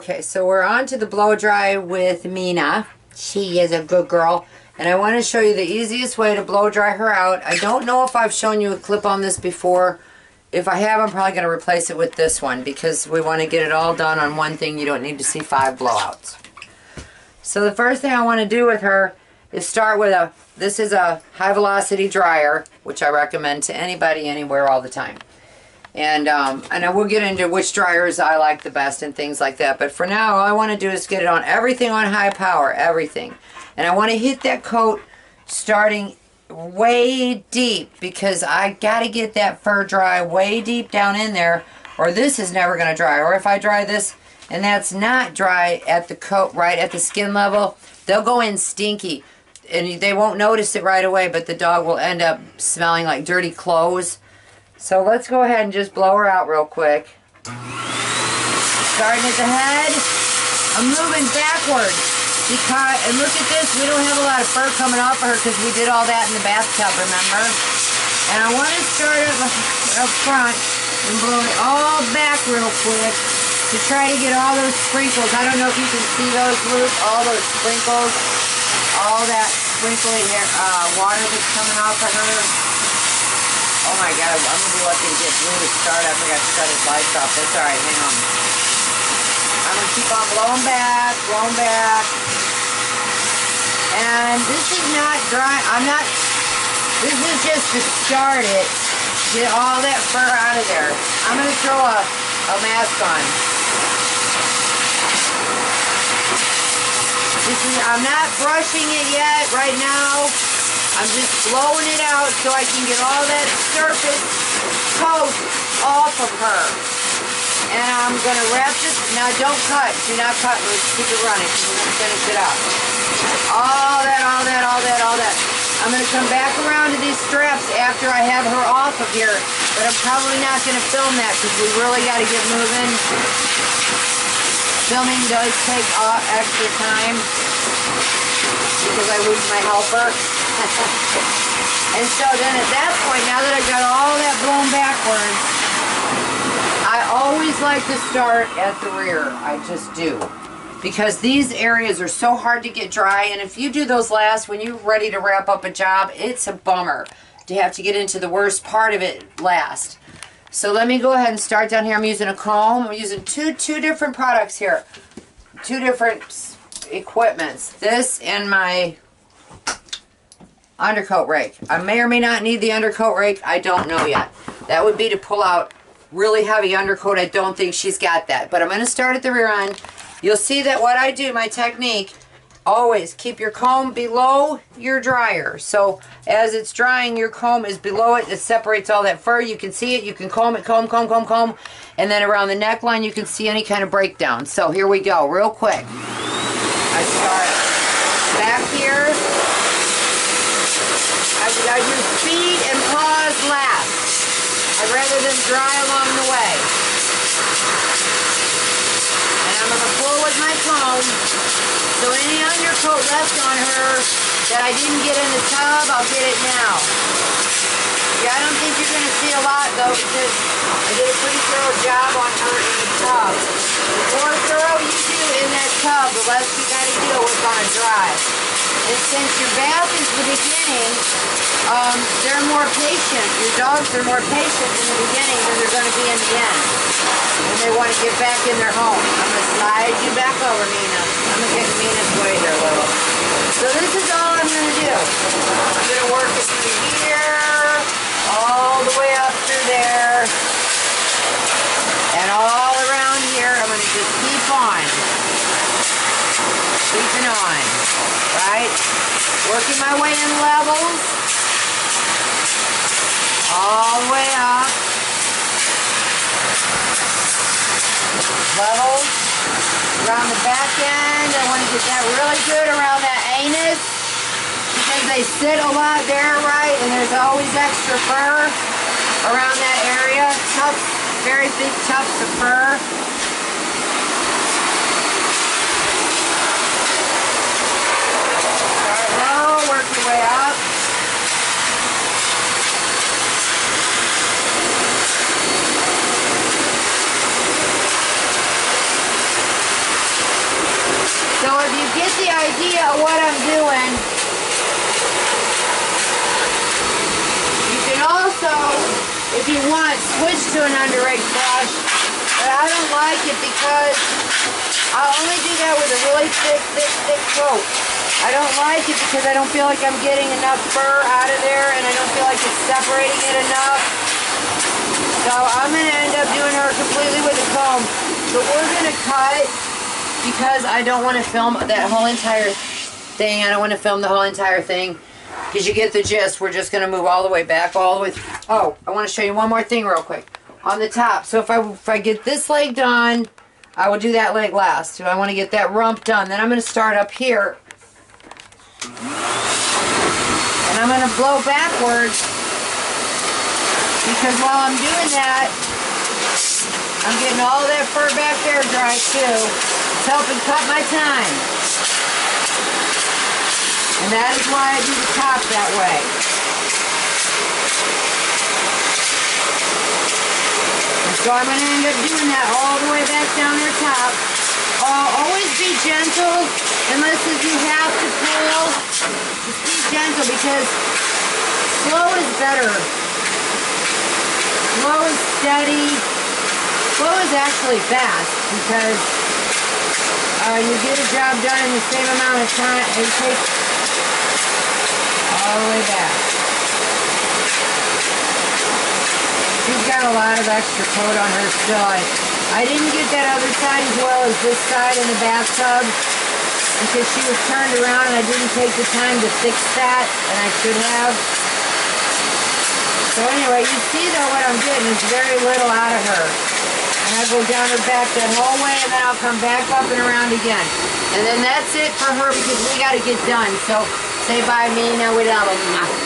Okay, so we're on to the blow dry with Mina. She is a good girl. And I want to show you the easiest way to blow dry her out. I don't know if I've shown you a clip on this before. If I have, I'm probably going to replace it with this one because we want to get it all done on one thing. You don't need to see 5 blowouts. So the first thing I want to do with her is start with this is a high velocity dryer, which I recommend to anybody, anywhere, all the time. And I will get into which dryers I like the best and things like that. But for now, all I want to do is get it on everything on high power, everything. And I want to hit that coat starting way deep because I got to get that fur dry way deep down in there or this is never going to dry. Or if I dry this and that's not dry at the coat, right at the skin level, they'll go in stinky. And they won't notice it right away, but the dog will end up smelling like dirty clothes. So let's go ahead and just blow her out real quick. Starting at the head, I'm moving backwards. Because, and look at this, we don't have a lot of fur coming off of her because we did all that in the bathtub, remember? And I want to start up front and blow it all back real quick to try to get all those sprinkles. I don't know if you can see those, Luke, all those sprinkles, all that sprinkly hair, water that's coming off of her. Oh my God, I'm going to be lucky to get Blue to start. I forgot to shut his lights off. That's all right, hang on. I'm going to keep on blowing back, blowing back. And this is not dry. This is just to start it. Get all that fur out of there. I'm going to throw a mask on. I'm not brushing it yet right now. I'm just blowing it out so I can get all that surface coat off of her. And I'm going to wrap this. Now don't cut. Do not cut. Let's keep it running because we're going to finish it up. All that. I'm going to come back around to these straps after I have her off of here. But I'm probably not going to film that because we really got to get moving. Filming does take extra time because I lose my helper. And so then at that point, now that I've got all that blown backwards, I always like to start at the rear. I just do. Because these areas are so hard to get dry, and if you do those last, when you're ready to wrap up a job, it's a bummer to have to get into the worst part of it last. So let me go ahead and start down here. I'm using a comb. I'm using two different products here. 2 different equipments. This and my undercoat rake. I may or may not need the undercoat rake. I don't know yet. That would be to pull out really heavy undercoat. I don't think she's got that. But I'm going to start at the rear end. You'll see that what I do, my technique, always keep your comb below your dryer. So as it's drying, your comb is below it. It separates all that fur. You can see it. You can comb it, comb. And then around the neckline, you can see any kind of breakdown. So here we go, real quick. I start back here. I do speed and pause last. I'd rather than dry along the way. And I'm going to pull with my comb. So any undercoat left on her that I didn't get in the tub, I'll get it now. Yeah, I don't think you're going to see a lot though because I did a pretty thorough job on her in the tub. The more thorough you do in that tub, the less you got to deal with on a dry. And since your bath is the beginning, they're more patient. Your dogs are more patient in the beginning than they're going to be in the end. When they want to get back in their home. I'm going to slide you back over, Mina. I'm going to get Mina's way here a little. So this is all I'm going to do. I'm going to work it through here, all the way up through there, and all around here. I'm going to just keep on. Keeping on. Right? Working my way in levels. All the way up. Levels. Around the back end. I want to get that really good around that anus. Because they sit a lot there, right? And there's always extra fur around that area. Tufts, very big tufts of fur. Work your way up. if you get the idea of what I'm doing, you can also, if you want, switch to an under egg brush. But I don't like it because I'll only do that with a really thick coat. I don't like it because I don't feel like I'm getting enough fur out of there, and I don't feel like it's separating it enough. So I'm going to end up doing her completely with a comb. But we're going to cut because I don't want to film that whole entire thing. I don't want to film the whole entire thing because you get the gist. We're just going to move all the way back, all the way through. Oh, I want to show you one more thing real quick. On the top. So if I get this leg done, I will do that leg last. So I want to get that rump done. Then I'm going to start up here. And I'm going to blow backwards because while I'm doing that, I'm getting all that fur back there dry too. It's helping cut my time. And that is why I do the top that way. And so I'm going to end up doing that all the way back down their top. Always be gentle unless if you have to pull. Just be gentle because slow is better. Slow is steady. Slow is actually fast because you get a job done in the same amount of time. It takes all the way back. She's got a lot of extra coat on her still. I didn't get that other side as well as this side in the bathtub because she was turned around and I didn't take the time to fix that, and I should have. So anyway, you see though what I'm getting is very little out of her. And I go down her back that whole way and then I'll come back up and around again. And then that's it for her because we got to get done. So say bye, Mina. We love them.